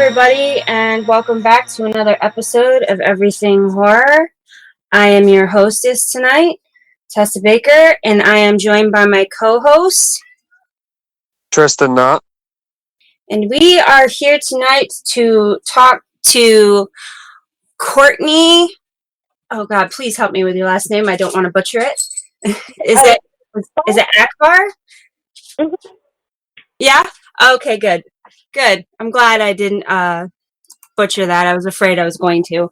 everybody, and welcome back to another episode of Everything Horror. I am your hostess tonight, Tessa Baker, and I am joined by my co-host, Tristan Knott. And we are here tonight to talk to Courtney. Oh God, please help me with your last name. I don't want to butcher it. Is it Akbar? Mm-hmm. Yeah? Okay, good. Good. I'm glad I didn't butcher that. I was afraid I was going to.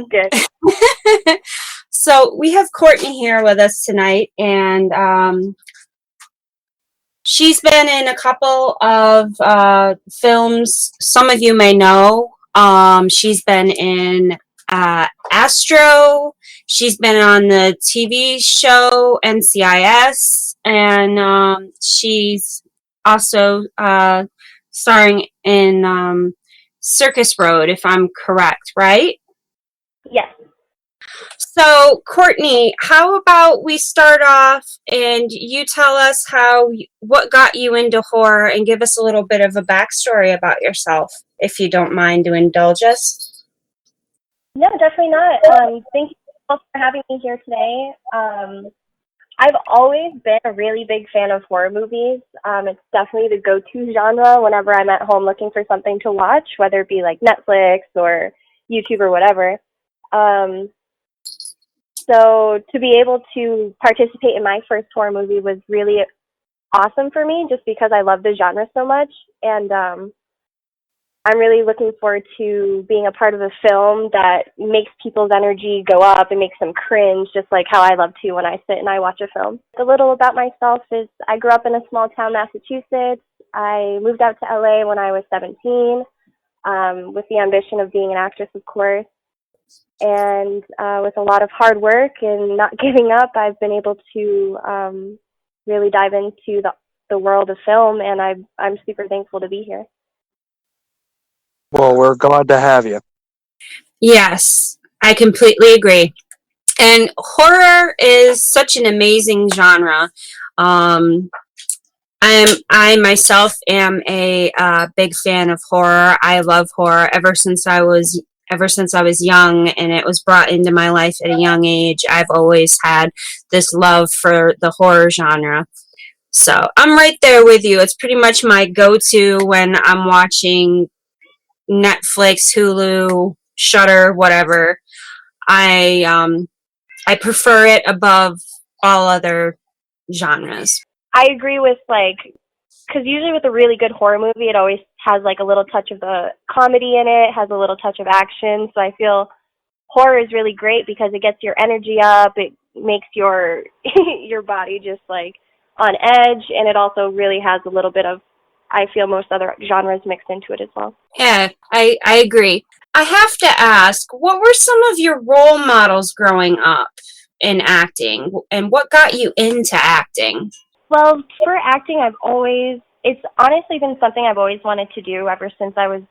Good. So we have Courtney here with us tonight, and she's been in a couple of films some of you may know. She's been in Astro. She's been on the TV show NCIS, and she's also starring in Circus Road, if I'm correct, right? Yes. So, Courtney, how about we start off and you tell us what got you into horror and give us a little bit of a backstory about yourself, if you don't mind to indulge us. No, definitely not. Thank you all for having me here today. I've always been a really big fan of horror movies. It's definitely the go-to genre whenever I'm at home looking for something to watch, whether it be like Netflix or YouTube or whatever. So to be able to participate in my first horror movie was really awesome for me, just because I love the genre so much. And I'm really looking forward to being a part of a film that makes people's energy go up and makes them cringe, just like how I love to when I sit and I watch a film. A little about myself is I grew up in a small town, Massachusetts. I moved out to LA when I was 17, with the ambition of being an actress, of course. And with a lot of hard work and not giving up, I've been able to really dive into the world of film, and I'm super thankful to be here. Well, we're glad to have you. Yes, I completely agree. And horror is such an amazing genre. I myself am a big fan of horror. I love horror ever since I was young, and it was brought into my life at a young age. I've always had this love for the horror genre. So I'm right there with you. It's pretty much my go-to when I'm watching Netflix, Hulu, Shudder, whatever. I prefer it above all other genres. I agree with, because usually with a really good horror movie, it always has like a little touch of the comedy in it, has a little touch of action. So I feel horror is really great because it gets your energy up, it makes your your body just like on edge, and it also really has a little bit of, I feel, most other genres mixed into it as well. Yeah, I agree. I have to ask, what were some of your role models growing up in acting, and what got you into acting? Well, for acting, it's honestly been something I've always wanted to do ever since I was,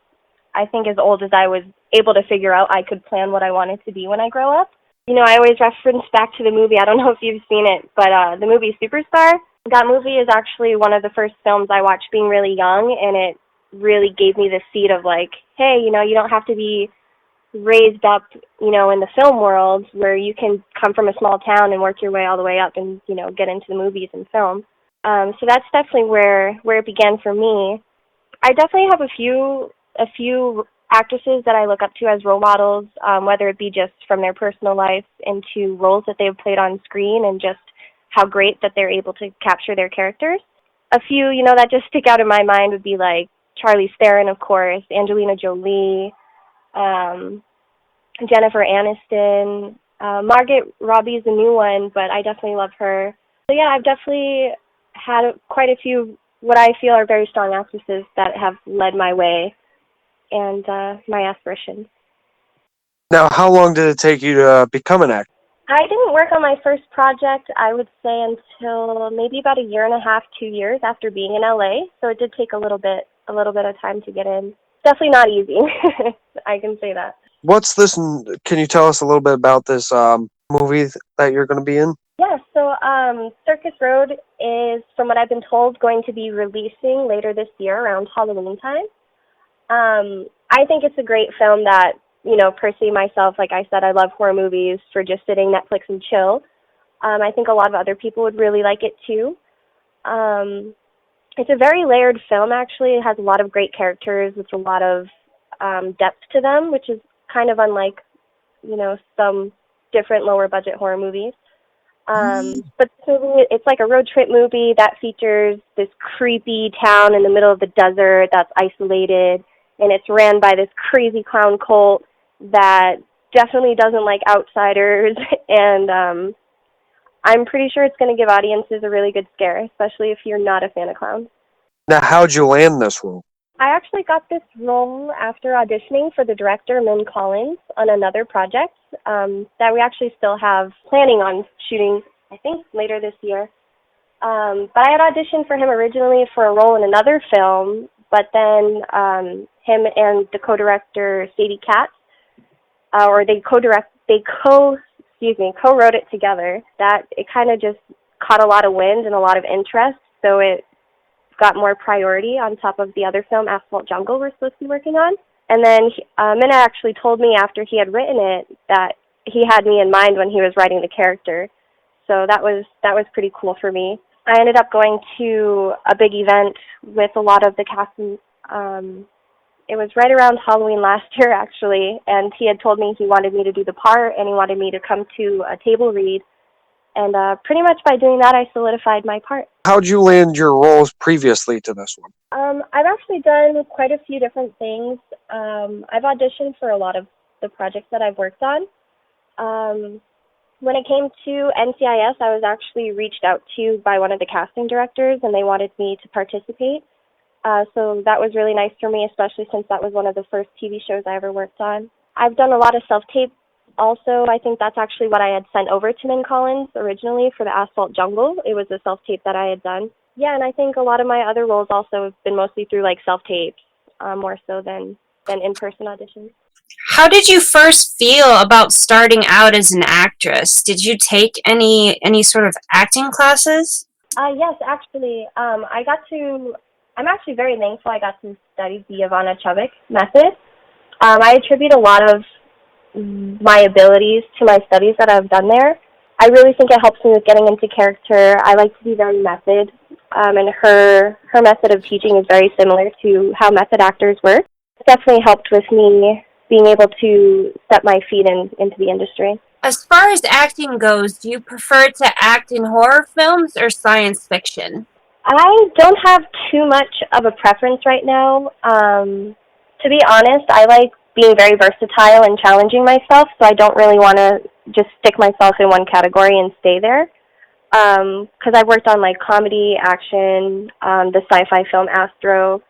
I think, as old as I was able to figure out I could plan what I wanted to be when I grow up. You know, I always reference back to the movie, I don't know if you've seen it, but the movie Superstar. That movie is actually one of the first films I watched being really young, and it really gave me the seed of like, hey, you know, you don't have to be raised up, you know, in the film world, where you can come from a small town and work your way all the way up and, you know, get into the movies and film. So that's definitely where it began for me. I definitely have a few actresses that I look up to as role models, whether it be just from their personal life into roles that they've played on screen, and just how great that they're able to capture their characters. A few, you know, that just stick out in my mind would be like Charlize Theron, of course, Angelina Jolie, Jennifer Aniston. Margot Robbie's a new one, but I definitely love her. So yeah, I've definitely had quite a few what I feel are very strong actresses that have led my way and my aspirations. Now, how long did it take you to become an actor? I didn't work on my first project, I would say, until maybe about 1.5 years, 2 years after being in LA. So it did take a little bit of time to get in. Definitely not easy. I can say that. What's this? Can you tell us a little bit about this movie that you're going to be in? Yeah, so Circus Road is, from what I've been told, going to be releasing later this year around Halloween time. I think it's a great film that, personally myself, like I said, I love horror movies for just sitting Netflix and chill. I think a lot of other people would really like it too. It's a very layered film, actually. It has a lot of great characters with a lot of depth to them, which is kind of unlike, some different lower budget horror movies. But this movie, it's like a road trip movie that features this creepy town in the middle of the desert that's isolated, and it's ran by this crazy clown cult that definitely doesn't like outsiders, and I'm pretty sure it's going to give audiences a really good scare, especially if you're not a fan of clowns. Now, how'd you land this role? I actually got this role after auditioning for the director, Lynn Collins, on another project that we actually still have planning on shooting, I think, later this year. But I had auditioned for him originally for a role in another film, but then him and the co-director, Sadie Katz, they co-wrote it together, that it kind of just caught a lot of wind and a lot of interest, so it got more priority on top of the other film, Asphalt Jungle, we're supposed to be working on. And then Minna actually told me after he had written it that he had me in mind when he was writing the character. So that was pretty cool for me. I ended up going to a big event with a lot of the cast. It was right around Halloween last year, actually, and he had told me he wanted me to do the part and he wanted me to come to a table read. And pretty much by doing that, I solidified my part. How'd you land your roles previously to this one? I've actually done quite a few different things. I've auditioned for a lot of the projects that I've worked on. When it came to NCIS, I was actually reached out to by one of the casting directors, and they wanted me to participate. So that was really nice for me, especially since that was one of the first TV shows I ever worked on. I've done a lot of self-tape. Also, I think that's actually what I had sent over to Min Collins originally for the Asphalt Jungle. It was a self-tape that I had done. Yeah, and I think a lot of my other roles also have been mostly through like self-tapes, more so than in-person auditions. How did you first feel about starting out as an actress? Did you take any sort of acting classes? Yes, actually. I'm actually very thankful I got to study the Ivana Chubbuck method. I attribute a lot of my abilities to my studies that I've done there. I really think it helps me with getting into character. I like to be very method, and her method of teaching is very similar to how method actors work. It definitely helped with me being able to step my feet into the industry. As far as acting goes, do you prefer to act in horror films or science fiction? I don't have too much of a preference right now. To be honest, I like being very versatile and challenging myself, so I don't really want to just stick myself in one category and stay there. Because I've worked on like comedy, action, the sci-fi film Astro.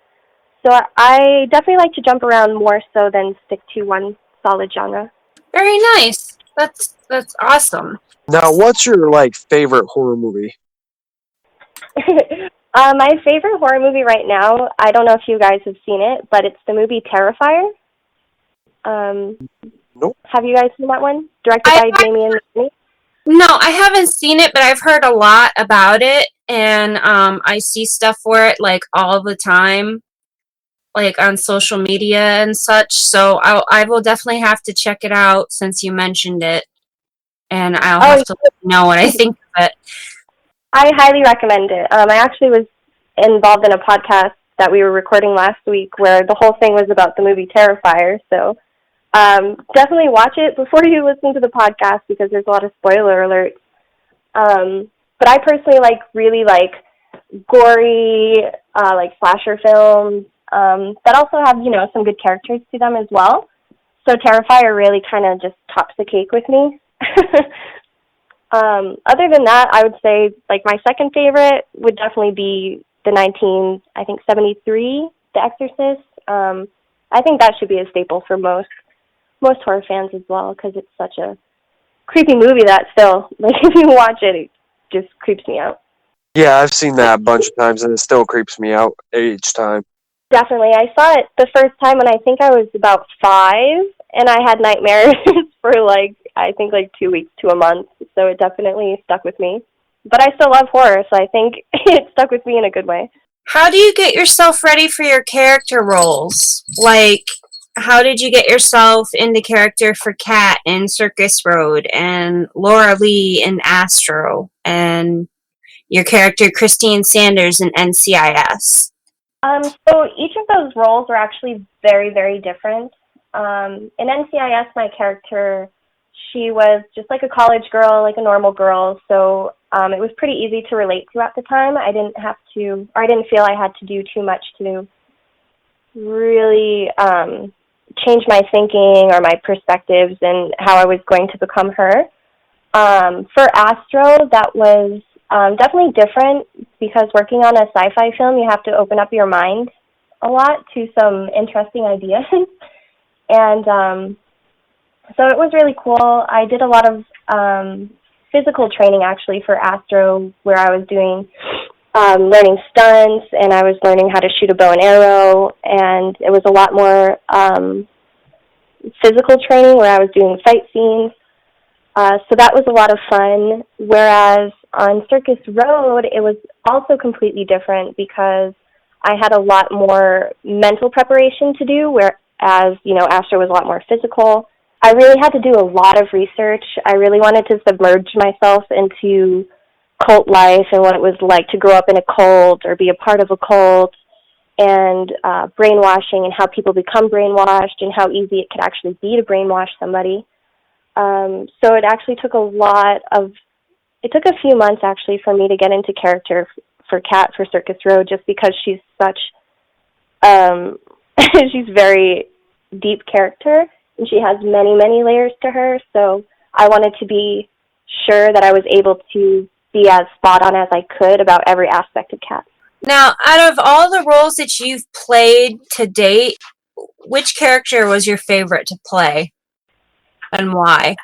So I definitely like to jump around more so than stick to one solid genre. Very nice. That's awesome. Now, what's your favorite horror movie? My favorite horror movie right now, I don't know if you guys have seen it, but it's the movie Terrifier. Nope. Have you guys seen that one? Directed by Damien Mancini? No, I haven't seen it, but I've heard a lot about it, and I see stuff for it all the time, on social media and such. So I will definitely have to check it out since you mentioned it, and I'll have to let you know what I think of it. I highly recommend it. I actually was involved in a podcast that we were recording last week where the whole thing was about the movie Terrifier. So definitely watch it before you listen to the podcast because there's a lot of spoiler alerts. But I personally really like gory, slasher films that also have, some good characters to them as well. So Terrifier really kind of just tops the cake with me. Other than that, I would say my second favorite would definitely be the 1973 The Exorcist. I think that should be a staple for most horror fans as well because it's such a creepy movie that still, if you watch it, it just creeps me out. Yeah, I've seen that a bunch of times and it still creeps me out each time. Definitely. I saw it the first time when I think I was about 5 and I had nightmares for 2 weeks to a month, so it definitely stuck with me. But I still love horror, so I think it stuck with me in a good way. How do you get yourself ready for your character roles? Like, how did you get yourself into character for Kat in Circus Road and Laura Lee in Astro and your character Christine Sanders in NCIS? So each of those roles were actually very, very different. In NCIS, my character, she was just like a college girl, like a normal girl. So it was pretty easy to relate to at the time. I didn't have to, or I didn't feel I had to do too much to really change my thinking or my perspectives and how I was going to become her. For Astro, that was definitely different because working on a sci-fi film, you have to open up your mind a lot to some interesting ideas. And so it was really cool. I did a lot of physical training actually for Astro, where I was doing learning stunts, and I was learning how to shoot a bow and arrow, and it was a lot more physical training where I was doing fight scenes. So that was a lot of fun, whereas on Circus Road, it was also completely different because I had a lot more mental preparation to do, whereas, Astro was a lot more physical. I really had to do a lot of research. I really wanted to submerge myself into cult life and what it was like to grow up in a cult or be a part of a cult, and brainwashing and how people become brainwashed and how easy it could actually be to brainwash somebody. So it actually took it took a few months actually for me to get into character for Kat for Circus Road, just because she's such, she's very deep character, and she has many, many layers to her. So I wanted to be sure that I was able to be as spot on as I could about every aspect of Kat. Now, out of all the roles that you've played to date, which character was your favorite to play, and why?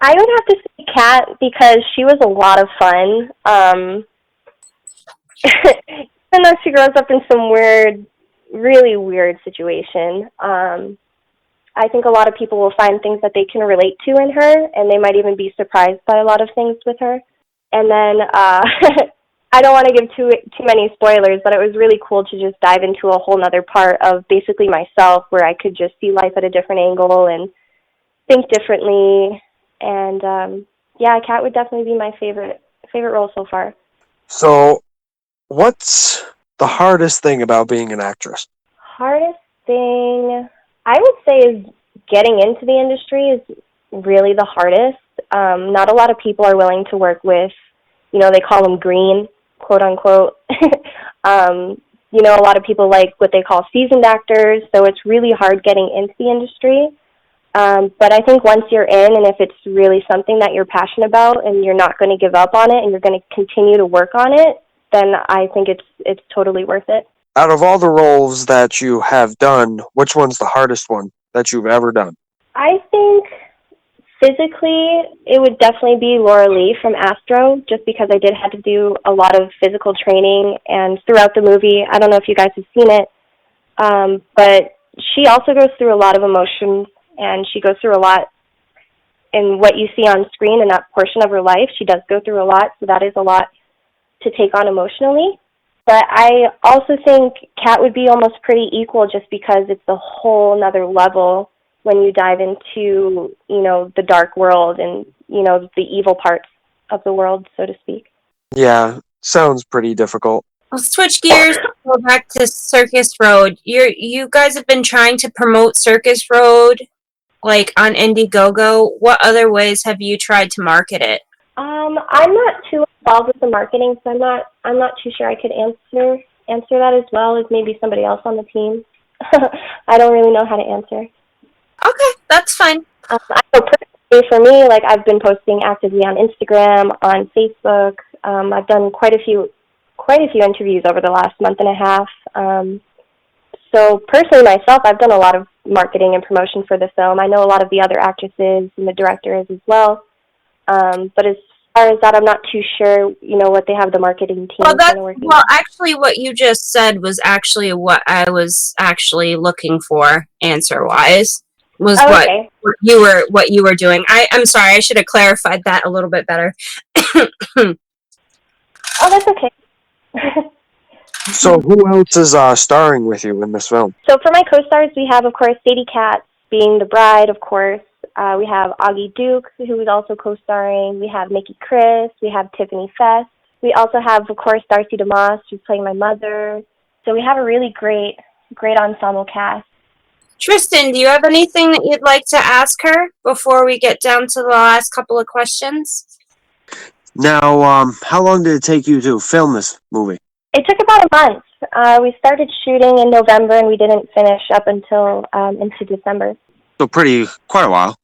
I would have to say Kat because she was a lot of fun. Even though she grows up in some really weird situation, I think a lot of people will find things that they can relate to in her, and they might even be surprised by a lot of things with her. And then I don't want to give too many spoilers, but it was really cool to just dive into a whole nother part of basically myself, where I could just see life at a different angle and think differently. And Kat would definitely be my favorite role so far. So, what's the hardest thing about being an actress? Hardest thing, I would say, is getting into the industry is really the hardest. Not a lot of people are willing to work with, they call them green, quote unquote. A lot of people like what they call seasoned actors, so it's really hard getting into the industry. But I think once you're in, and if it's really something that you're passionate about and you're not going to give up on it and you're going to continue to work on it, then I think it's totally worth it. Out of all the roles that you have done, which one's the hardest one that you've ever done? I think physically it would definitely be Laura Lee from Astro, just because I did have to do a lot of physical training, and throughout the movie, I don't know if you guys have seen it, but she also goes through a lot of emotions, and she goes through a lot in what you see on screen in that portion of her life. She does go through a lot, so that is a lot to take on emotionally. But I also think Kat would be almost pretty equal, just because it's a whole nother level when you dive into, the dark world and, the evil parts of the world, so to speak. Yeah, sounds pretty difficult. Let's switch gears and go back to Circus Road. You guys have been trying to promote Circus Road, like on Indiegogo. What other ways have you tried to market it? I'm not too involved with the marketing, so I'm not too sure I could answer that as well as maybe somebody else on the team. I don't really know how to answer. Okay, that's fine. I know personally for me, like, I've been posting actively on Instagram, on Facebook. I've done quite a few interviews over the last month and a half. So personally myself, I've done a lot of marketing and promotion for the film. I know a lot of the other actresses and the directors as well. But as far as that, I'm not too sure, what they have the marketing team working on. Actually, what you just said was actually what I was actually looking for, answer-wise, was okay. what you were doing. I'm sorry, I should have clarified that a little bit better. Oh, that's okay. So who else is starring with you in this film? So for my co-stars, we have, of course, Sadie Katz being the bride, of course. We have Augie Duke, who is also co-starring. We have Nikki Chris. We have Tiffany Fest. We also have, of course, Darcy DeMoss, who's playing my mother. So we have a really great ensemble cast. Tristan, do you have anything that you'd like to ask her before we get down to the last couple of questions? Now, how long did it take you to film this movie? It took about a month. We started shooting in November, and we didn't finish up until into December. So quite a while.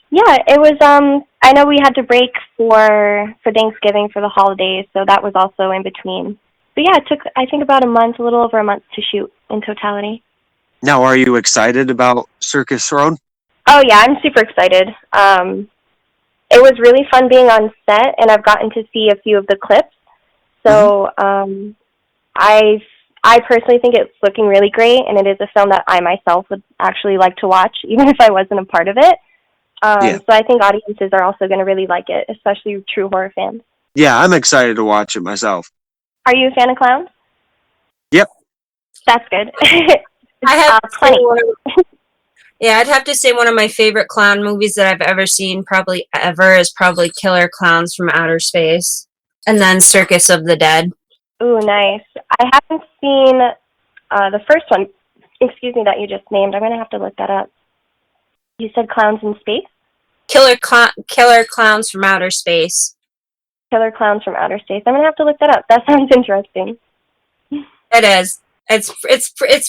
Yeah, it was. I know we had to break for Thanksgiving for the holidays, so that was also in between. But yeah, it took, I think, about a little over a month to shoot in totality. Now, are you excited about Circus Road? Oh yeah, I'm super excited. It was really fun being on set, and I've gotten to see a few of the clips. So I personally think it's looking really great, and it is a film that I myself would actually like to watch, even if I wasn't a part of it. So I think audiences are also going to really like it, especially true horror fans. Yeah, I'm excited to watch it myself. Are you a fan of clowns? Yep. That's good. I have plenty. Yeah, I'd have to say one of my favorite clown movies that I've ever seen, probably ever, is probably Killer Clowns from Outer Space, and then Circus of the Dead. Ooh, nice. I haven't seen the first one, that you just named. I'm going to have to look that up. You said Clowns in Space? Killer Clowns from Outer Space. Killer Clowns from Outer Space. I'm going to have to look that up. That sounds interesting. It is. It's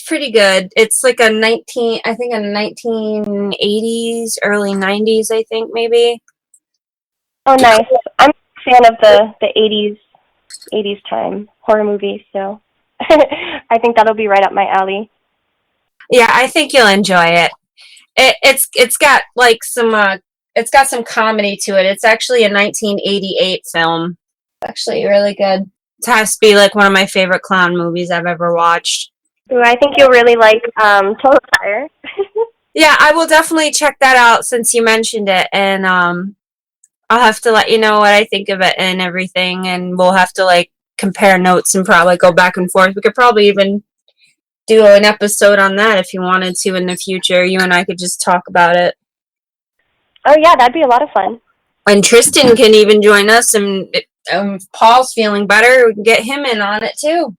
pretty good. It's like a 1980s, early 90s, I think, maybe. Oh, nice. I'm a fan of the 80s time horror movies, so I think that'll be right up my alley. Yeah, I think you'll enjoy it. It's got like some it's got some comedy to it. It's actually a 1988 film. It's actually really good. It has to be like one of my favorite clown movies I've ever watched. Ooh, I think you'll really like Total Fire. Yeah, I will definitely check that out since you mentioned it, and I'll have to let you know what I think of it and everything, and we'll have to like compare notes and probably go back and forth. We could probably even do an episode on that if you wanted to in the future. You and I could just talk about it. Oh yeah, that'd be a lot of fun. And Tristan can even join us, and if Paul's feeling better, we can get him in on it too.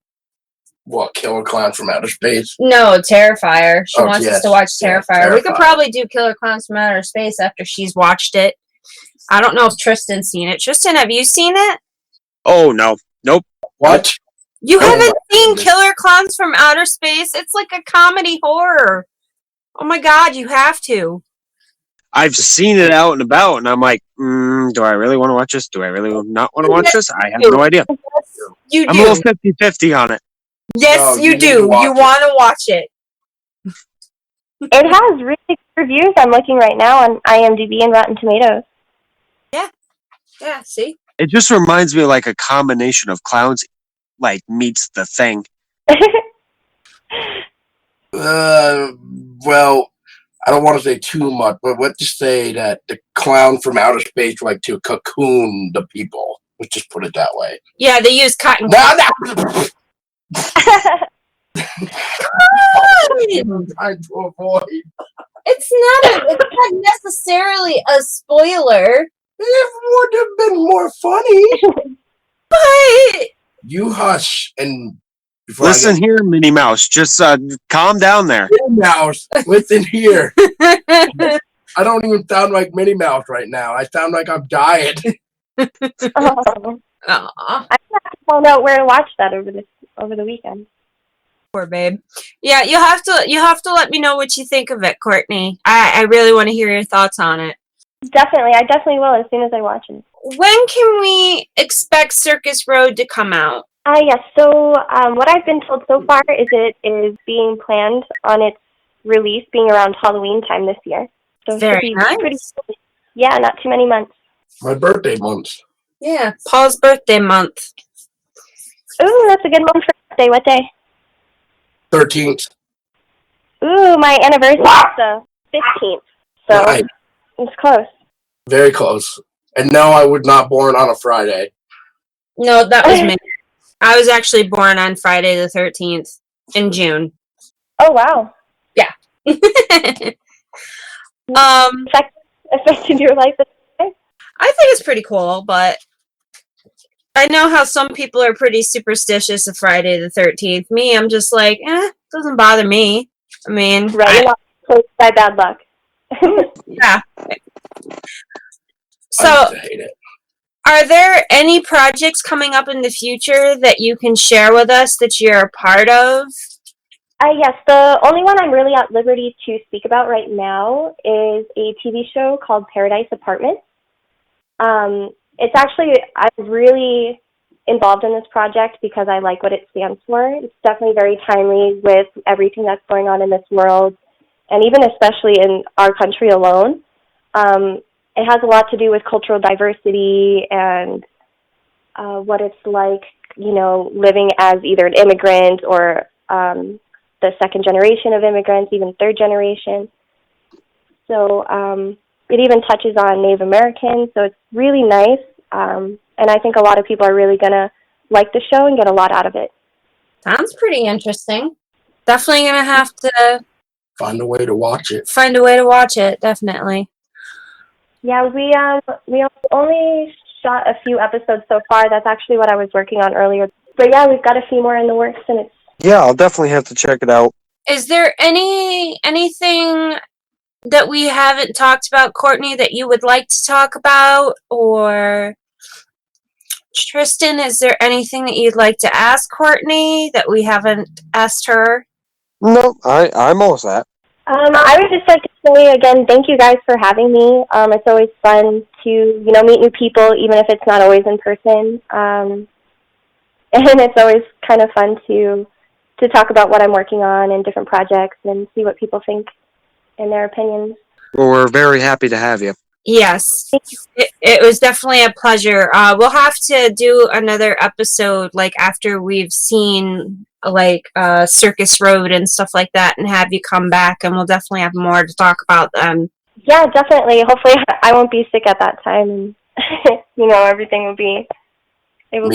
What, Killer Clowns from Outer Space? No, Terrifier. She wants us to watch Terrifier. Terrifier. We could probably do Killer Clowns from Outer Space after she's watched it. I don't know if Tristan's seen it. Tristan, have you seen it? Oh, no. Nope. What? You haven't seen Killer Clowns from Outer Space? It's like a comedy horror. Oh my god, you have to. I've seen it out and about, and I'm like, do I really want to watch this? Do I really not want to watch this? I have no idea. You do. I'm a little 50-50 on it. Yes, No, you do. You want to watch it. It has really good reviews. I'm looking right now on IMDb and Rotten Tomatoes. Yeah, see? It just reminds me of like a combination of clowns, like meets The Thing. Well, I don't want to say too much, but let's just say that the clown from outer space like to cocoon the people. Let's just put it that way. Yeah, they use cotton. No. I'm trying to avoid. It's not necessarily a spoiler. It would have been more funny. But You hush and Listen here, Minnie Mouse. Just calm down there. Minnie Mouse, listen here. I don't even sound like Minnie Mouse right now. I sound like I'm dying. Oh. Aw, I have to find out where to watch that over the weekend. poor babe. Yeah, you have to let me know what you think of it, Courtney. I really want to hear your thoughts on it. Definitely, I definitely will as soon as I watch it. When can we expect Circus Road to come out? Yes, so what I've been told so far is it is being planned on its release being around Halloween time this year. So it Very should be nice. pretty soon. Yeah, not too many months. My birthday month. Yeah, Paul's birthday month. Ooh, that's a good one for birthday. What day? 13th. Ooh, my anniversary is the 15th. So Nice. it's close. Very close. And no, I was not born on a Friday. No, that was me. I was actually born on Friday the 13th in June. Oh, wow. Affected your life? I think it's pretty cool, but I know how some people are pretty superstitious of Friday the 13th. Me, I'm just like, doesn't bother me. I mean, Right, you're not close by bad luck. yeah. I So, used to hate it. are there any projects coming up in the future that you can share with us that you're a part of? Yes, the only one I'm really at liberty to speak about right now is a TV show called Paradise Apartments. It's actually, I'm really involved in this project because I like what it stands for. It's definitely very timely with everything that's going on in this world, and even especially in our country alone. It has a lot to do with cultural diversity and what it's like, living as either an immigrant or the second generation of immigrants, even third generation. So it even touches on Native Americans, so it's really nice. And I think a lot of people are really going to like the show and get a lot out of it. Sounds pretty interesting. Definitely going to have to Find a way to watch it. find a way to watch it, definitely. Yeah, we only shot a few episodes so far. That's actually what I was working on earlier. But yeah, we've got a few more in the works, and it's... Yeah, I'll definitely have to check it out. Is there anything that we haven't talked about, Courtney, that you would like to talk about? Or Tristan, is there anything that you'd like to ask Courtney that we haven't asked her? No, I'm all set. I would just like to say again, thank you guys for having me. It's always fun to, meet new people, even if it's not always in person. And it's always kind of fun to talk about what I'm working on and different projects and see what people think and their opinions. Well, we're very happy to have you. Yes, it was definitely a pleasure. We'll have to do another episode, like, after we've seen, like, Circus Road and stuff like that, and have you come back, and we'll definitely have more to talk about then. Yeah, definitely. Hopefully I won't be sick at that time, and, everything will be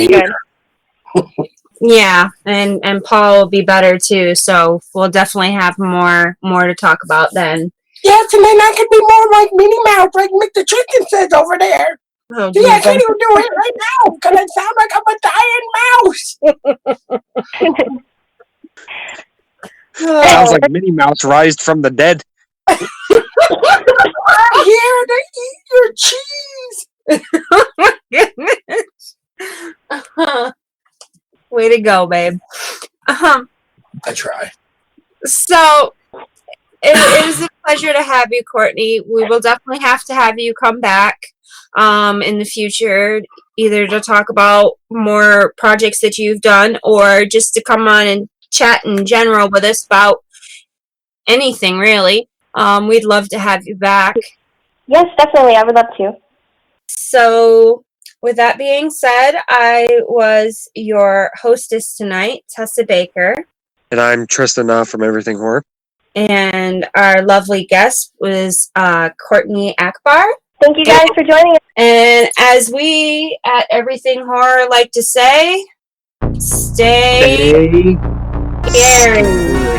good. Yeah, and Paul will be better, too, so we'll definitely have more to talk about then. Yes, and then I can be more like Minnie Mouse, like Mr. Chicken says over there. Oh, See, I can't even do it right now because I sound like I'm a dying mouse. Sounds like Minnie Mouse rised from the dead. I'm here to eat your cheese. Goodness. Way to go, babe. I try. So, it was a pleasure to have you, Courtney. We will definitely have to have you come back in the future, either to talk about more projects that you've done or just to come on and chat in general with us about anything, really. We'd love to have you back. Yes, definitely. I would love to. So, with that being said, I was your hostess tonight, Tessa Baker. And I'm Tristan from Everything Horror. And our lovely guest was Courtney Akbar. Thank you guys for joining us. And as we at Everything Horror like to say, stay scary.